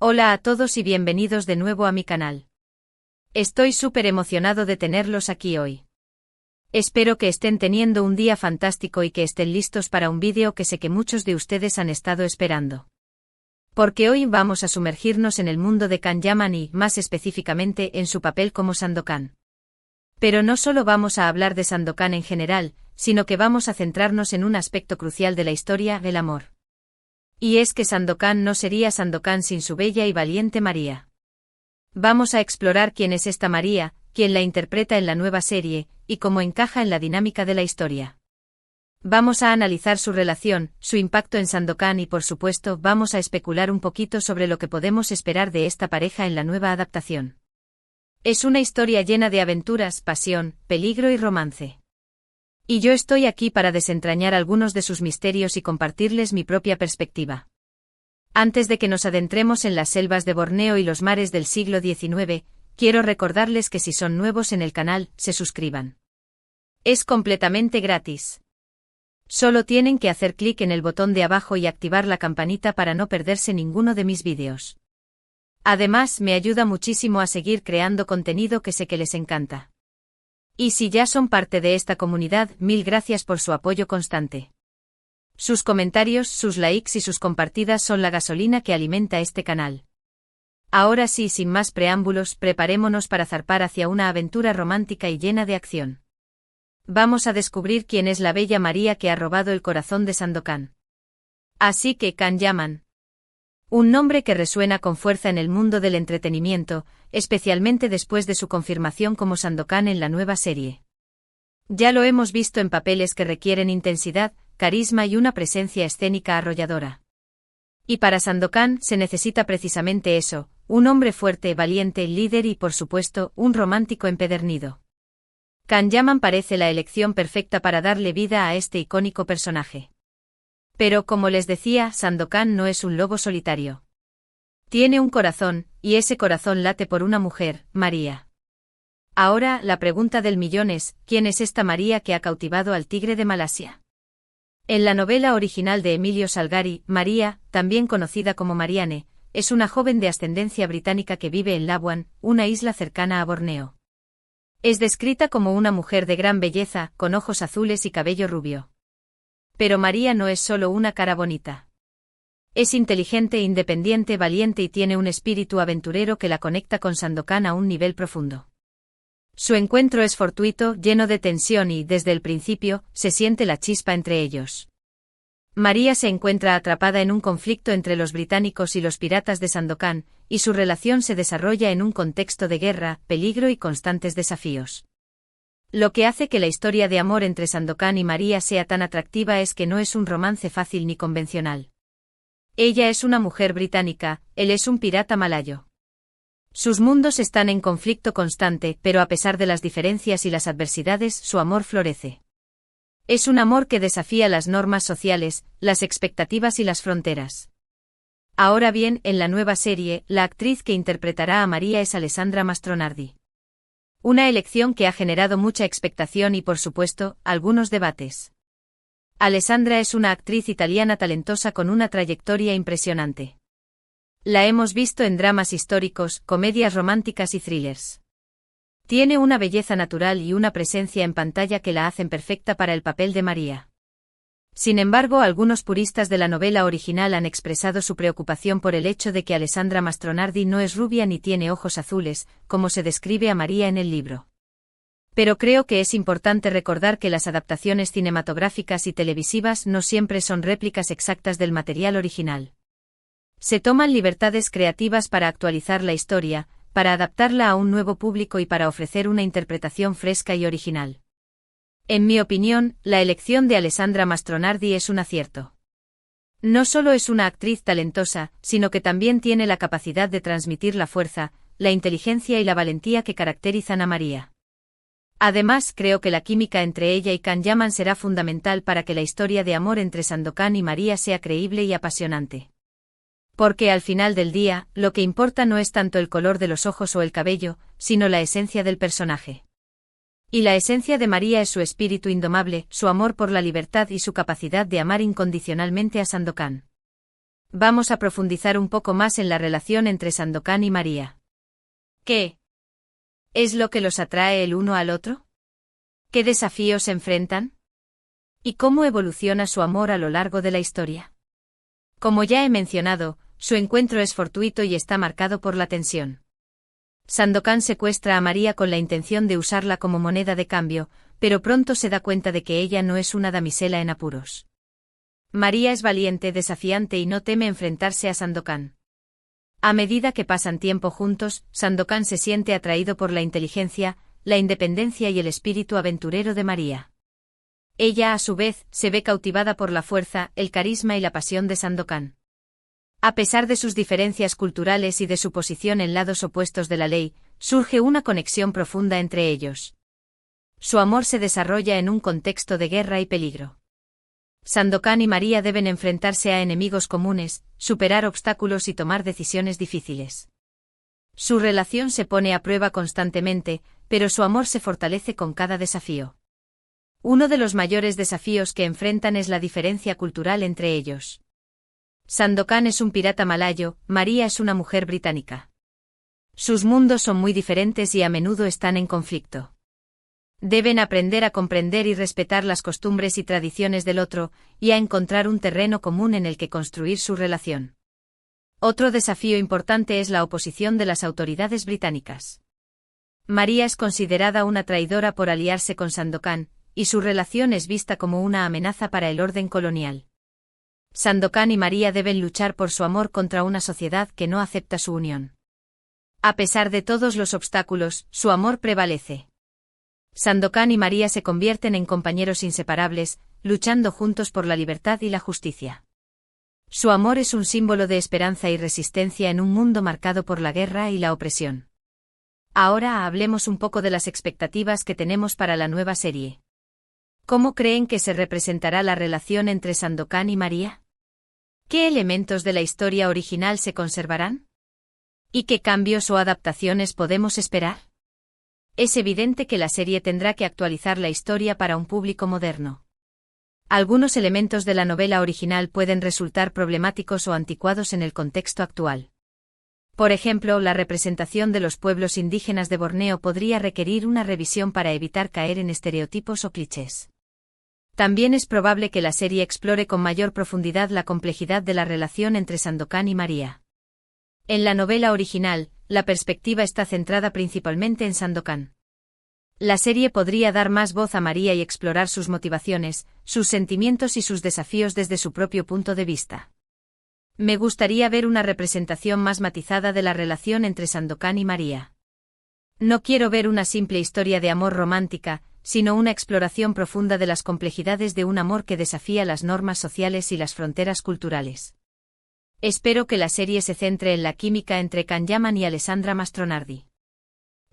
Hola a todos y bienvenidos de nuevo a mi canal. Estoy súper emocionado de tenerlos aquí hoy. Espero que estén teniendo un día fantástico y que estén listos para un vídeo que sé que muchos de ustedes han estado esperando. Porque hoy vamos a sumergirnos en el mundo de Kan-Yaman y, más específicamente, en su papel como Sandokan. Pero no solo vamos a hablar de Sandokan en general, sino que vamos a centrarnos en un aspecto crucial de la historia, el amor. Y es que Sandokan no sería Sandokan sin su bella y valiente María. Vamos a explorar quién es esta María, quién la interpreta en la nueva serie, y cómo encaja en la dinámica de la historia. Vamos a analizar su relación, su impacto en Sandokan y por supuesto vamos a especular un poquito sobre lo que podemos esperar de esta pareja en la nueva adaptación. Es una historia llena de aventuras, pasión, peligro y romance. Y yo estoy aquí para desentrañar algunos de sus misterios y compartirles mi propia perspectiva. Antes de que nos adentremos en las selvas de Borneo y los mares del siglo XIX, quiero recordarles que si son nuevos en el canal, se suscriban. Es completamente gratis. Solo tienen que hacer clic en el botón de abajo y activar la campanita para no perderse ninguno de mis vídeos. Además, me ayuda muchísimo a seguir creando contenido que sé que les encanta. Y si ya son parte de esta comunidad, mil gracias por su apoyo constante. Sus comentarios, sus likes y sus compartidas son la gasolina que alimenta este canal. Ahora sí, sin más preámbulos, preparémonos para zarpar hacia una aventura romántica y llena de acción. Vamos a descubrir quién es la bella María que ha robado el corazón de Sandokan. Así que Kan-Yaman. Un nombre que resuena con fuerza en el mundo del entretenimiento, especialmente después de su confirmación como Sandokan en la nueva serie. Ya lo hemos visto en papeles que requieren intensidad, carisma y una presencia escénica arrolladora. Y para Sandokan se necesita precisamente eso, un hombre fuerte, valiente, líder y por supuesto, un romántico empedernido. Kan-Yaman parece la elección perfecta para darle vida a este icónico personaje. Pero como les decía, Sandokan no es un lobo solitario. Tiene un corazón, y ese corazón late por una mujer, María. Ahora, la pregunta del millón es, ¿quién es esta María que ha cautivado al tigre de Malasia? En la novela original de Emilio Salgari, María, también conocida como Marianne, es una joven de ascendencia británica que vive en Labuan, una isla cercana a Borneo. Es descrita como una mujer de gran belleza, con ojos azules y cabello rubio. Pero María no es solo una cara bonita. Es inteligente, independiente, valiente y tiene un espíritu aventurero que la conecta con Sandokan a un nivel profundo. Su encuentro es fortuito, lleno de tensión y, desde el principio, se siente la chispa entre ellos. María se encuentra atrapada en un conflicto entre los británicos y los piratas de Sandokan, y su relación se desarrolla en un contexto de guerra, peligro y constantes desafíos. Lo que hace que la historia de amor entre Sandokan y María sea tan atractiva es que no es un romance fácil ni convencional. Ella es una mujer británica, él es un pirata malayo. Sus mundos están en conflicto constante, pero a pesar de las diferencias y las adversidades, su amor florece. Es un amor que desafía las normas sociales, las expectativas y las fronteras. Ahora bien, en la nueva serie, la actriz que interpretará a María es Alessandra Mastronardi. Una elección que ha generado mucha expectación y, por supuesto, algunos debates. Alessandra es una actriz italiana talentosa con una trayectoria impresionante. La hemos visto en dramas históricos, comedias románticas y thrillers. Tiene una belleza natural y una presencia en pantalla que la hacen perfecta para el papel de María. Sin embargo, algunos puristas de la novela original han expresado su preocupación por el hecho de que Alessandra Mastronardi no es rubia ni tiene ojos azules, como se describe a María en el libro. Pero creo que es importante recordar que las adaptaciones cinematográficas y televisivas no siempre son réplicas exactas del material original. Se toman libertades creativas para actualizar la historia, para adaptarla a un nuevo público y para ofrecer una interpretación fresca y original. En mi opinión, la elección de Alessandra Mastronardi es un acierto. No solo es una actriz talentosa, sino que también tiene la capacidad de transmitir la fuerza, la inteligencia y la valentía que caracterizan a María. Además, creo que la química entre ella y Kan-Yaman será fundamental para que la historia de amor entre Sandokan y María sea creíble y apasionante. Porque al final del día, lo que importa no es tanto el color de los ojos o el cabello, sino la esencia del personaje. Y la esencia de María es su espíritu indomable, su amor por la libertad y su capacidad de amar incondicionalmente a Sandokan. Vamos a profundizar un poco más en la relación entre Sandokan y María. ¿Qué es lo que los atrae el uno al otro? ¿Qué desafíos se enfrentan? ¿Y cómo evoluciona su amor a lo largo de la historia? Como ya he mencionado, su encuentro es fortuito y está marcado por la tensión. Sandokan secuestra a María con la intención de usarla como moneda de cambio, pero pronto se da cuenta de que ella no es una damisela en apuros. María es valiente, desafiante y no teme enfrentarse a Sandokan. A medida que pasan tiempo juntos, Sandokan se siente atraído por la inteligencia, la independencia y el espíritu aventurero de María. Ella, a su vez, se ve cautivada por la fuerza, el carisma y la pasión de Sandokan. A pesar de sus diferencias culturales y de su posición en lados opuestos de la ley, surge una conexión profunda entre ellos. Su amor se desarrolla en un contexto de guerra y peligro. Sandokan y María deben enfrentarse a enemigos comunes, superar obstáculos y tomar decisiones difíciles. Su relación se pone a prueba constantemente, pero su amor se fortalece con cada desafío. Uno de los mayores desafíos que enfrentan es la diferencia cultural entre ellos. Sandokan es un pirata malayo, María es una mujer británica. Sus mundos son muy diferentes y a menudo están en conflicto. Deben aprender a comprender y respetar las costumbres y tradiciones del otro, y a encontrar un terreno común en el que construir su relación. Otro desafío importante es la oposición de las autoridades británicas. María es considerada una traidora por aliarse con Sandokan, y su relación es vista como una amenaza para el orden colonial. Sandokan y María deben luchar por su amor contra una sociedad que no acepta su unión. A pesar de todos los obstáculos, su amor prevalece. Sandokan y María se convierten en compañeros inseparables, luchando juntos por la libertad y la justicia. Su amor es un símbolo de esperanza y resistencia en un mundo marcado por la guerra y la opresión. Ahora hablemos un poco de las expectativas que tenemos para la nueva serie. ¿Cómo creen que se representará la relación entre Sandokan y María? ¿Qué elementos de la historia original se conservarán? ¿Y qué cambios o adaptaciones podemos esperar? Es evidente que la serie tendrá que actualizar la historia para un público moderno. Algunos elementos de la novela original pueden resultar problemáticos o anticuados en el contexto actual. Por ejemplo, la representación de los pueblos indígenas de Borneo podría requerir una revisión para evitar caer en estereotipos o clichés. También es probable que la serie explore con mayor profundidad la complejidad de la relación entre Sandokan y María. En la novela original, la perspectiva está centrada principalmente en Sandokan. La serie podría dar más voz a María y explorar sus motivaciones, sus sentimientos y sus desafíos desde su propio punto de vista. Me gustaría ver una representación más matizada de la relación entre Sandokan y María. No quiero ver una simple historia de amor romántica, sino una exploración profunda de las complejidades de un amor que desafía las normas sociales y las fronteras culturales. Espero que la serie se centre en la química entre Can Yaman y Alessandra Mastronardi.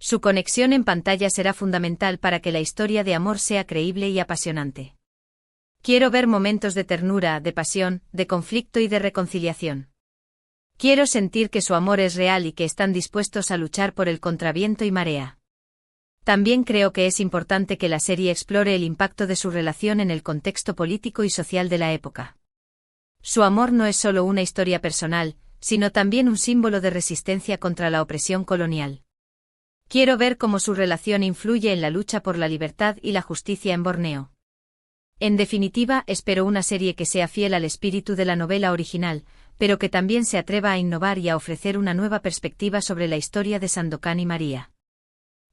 Su conexión en pantalla será fundamental para que la historia de amor sea creíble y apasionante. Quiero ver momentos de ternura, de pasión, de conflicto y de reconciliación. Quiero sentir que su amor es real y que están dispuestos a luchar por el contraviento y marea. También creo que es importante que la serie explore el impacto de su relación en el contexto político y social de la época. Su amor no es solo una historia personal, sino también un símbolo de resistencia contra la opresión colonial. Quiero ver cómo su relación influye en la lucha por la libertad y la justicia en Borneo. En definitiva, espero una serie que sea fiel al espíritu de la novela original, pero que también se atreva a innovar y a ofrecer una nueva perspectiva sobre la historia de Sandokan y María.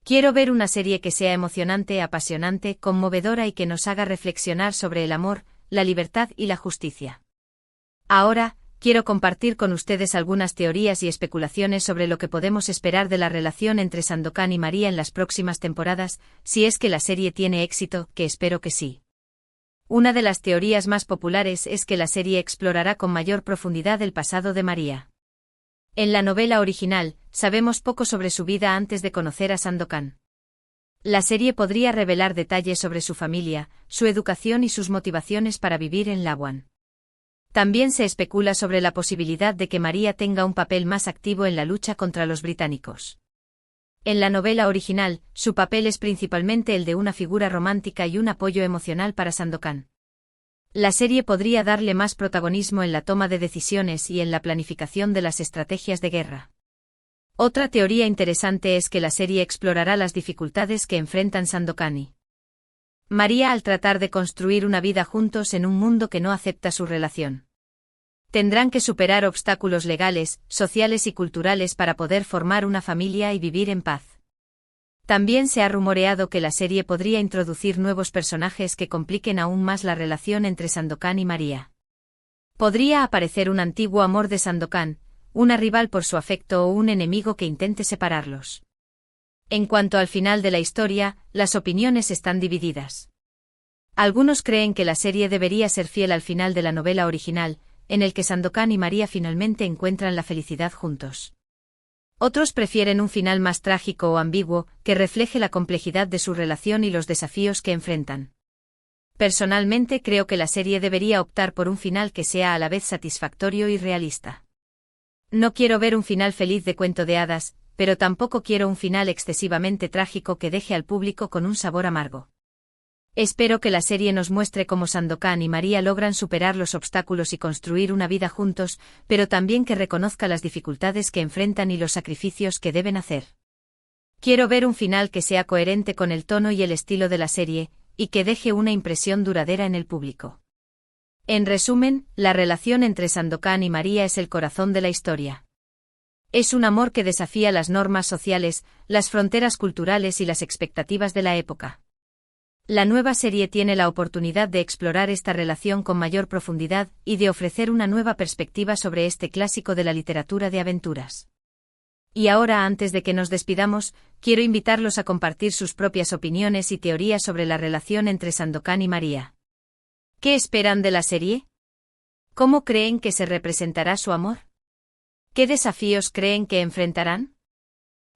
Quiero ver una serie que sea emocionante, apasionante, conmovedora y que nos haga reflexionar sobre el amor, la libertad y la justicia. Ahora, quiero compartir con ustedes algunas teorías y especulaciones sobre lo que podemos esperar de la relación entre Sandokan y María en las próximas temporadas, si es que la serie tiene éxito, que espero que sí. Una de las teorías más populares es que la serie explorará con mayor profundidad el pasado de María. En la novela original, sabemos poco sobre su vida antes de conocer a Sandokan. La serie podría revelar detalles sobre su familia, su educación y sus motivaciones para vivir en Labuan. También se especula sobre la posibilidad de que María tenga un papel más activo en la lucha contra los británicos. En la novela original, su papel es principalmente el de una figura romántica y un apoyo emocional para Sandokan. La serie podría darle más protagonismo en la toma de decisiones y en la planificación de las estrategias de guerra. Otra teoría interesante es que la serie explorará las dificultades que enfrentan Sandokan y María al tratar de construir una vida juntos en un mundo que no acepta su relación. Tendrán que superar obstáculos legales, sociales y culturales para poder formar una familia y vivir en paz. También se ha rumoreado que la serie podría introducir nuevos personajes que compliquen aún más la relación entre Sandokan y María. Podría aparecer un antiguo amor de Sandokan, una rival por su afecto o un enemigo que intente separarlos. En cuanto al final de la historia, las opiniones están divididas. Algunos creen que la serie debería ser fiel al final de la novela original, en el que Sandokan y María finalmente encuentran la felicidad juntos. Otros prefieren un final más trágico o ambiguo, que refleje la complejidad de su relación y los desafíos que enfrentan. Personalmente creo que la serie debería optar por un final que sea a la vez satisfactorio y realista. No quiero ver un final feliz de cuento de hadas, pero tampoco quiero un final excesivamente trágico que deje al público con un sabor amargo. Espero que la serie nos muestre cómo Sandokan y María logran superar los obstáculos y construir una vida juntos, pero también que reconozca las dificultades que enfrentan y los sacrificios que deben hacer. Quiero ver un final que sea coherente con el tono y el estilo de la serie, y que deje una impresión duradera en el público. En resumen, la relación entre Sandokan y María es el corazón de la historia. Es un amor que desafía las normas sociales, las fronteras culturales y las expectativas de la época. La nueva serie tiene la oportunidad de explorar esta relación con mayor profundidad y de ofrecer una nueva perspectiva sobre este clásico de la literatura de aventuras. Y ahora, antes de que nos despidamos, quiero invitarlos a compartir sus propias opiniones y teorías sobre la relación entre Sandokan y María. ¿Qué esperan de la serie? ¿Cómo creen que se representará su amor? ¿Qué desafíos creen que enfrentarán?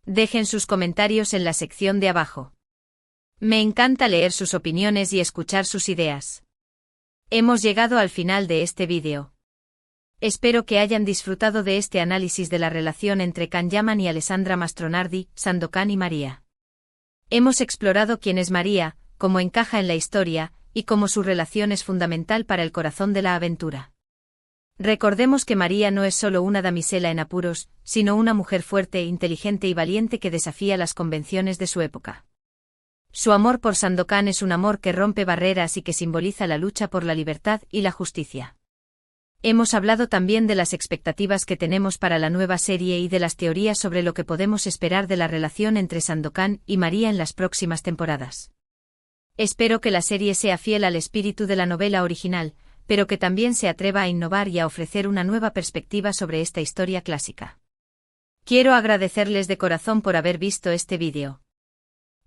Dejen sus comentarios en la sección de abajo. Me encanta leer sus opiniones y escuchar sus ideas. Hemos llegado al final de este vídeo. Espero que hayan disfrutado de este análisis de la relación entre Can Yaman y Alessandra Mastronardi, Sandokan y María. Hemos explorado quién es María, cómo encaja en la historia, y cómo su relación es fundamental para el corazón de la aventura. Recordemos que María no es solo una damisela en apuros, sino una mujer fuerte, inteligente y valiente que desafía las convenciones de su época. Su amor por Sandokan es un amor que rompe barreras y que simboliza la lucha por la libertad y la justicia. Hemos hablado también de las expectativas que tenemos para la nueva serie y de las teorías sobre lo que podemos esperar de la relación entre Sandokan y María en las próximas temporadas. Espero que la serie sea fiel al espíritu de la novela original, pero que también se atreva a innovar y a ofrecer una nueva perspectiva sobre esta historia clásica. Quiero agradecerles de corazón por haber visto este vídeo.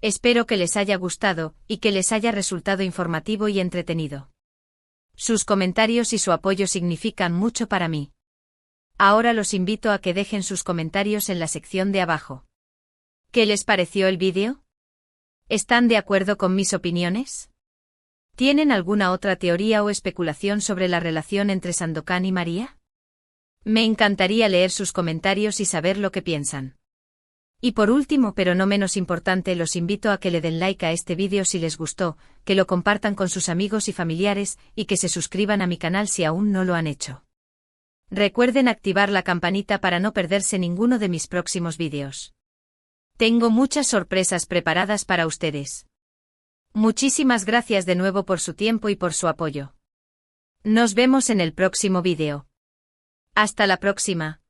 Espero que les haya gustado, y que les haya resultado informativo y entretenido. Sus comentarios y su apoyo significan mucho para mí. Ahora los invito a que dejen sus comentarios en la sección de abajo. ¿Qué les pareció el vídeo? ¿Están de acuerdo con mis opiniones? ¿Tienen alguna otra teoría o especulación sobre la relación entre Sandokan y María? Me encantaría leer sus comentarios y saber lo que piensan. Y por último, pero no menos importante, los invito a que le den like a este vídeo si les gustó, que lo compartan con sus amigos y familiares, y que se suscriban a mi canal si aún no lo han hecho. Recuerden activar la campanita para no perderse ninguno de mis próximos vídeos. Tengo muchas sorpresas preparadas para ustedes. Muchísimas gracias de nuevo por su tiempo y por su apoyo. Nos vemos en el próximo vídeo. Hasta la próxima.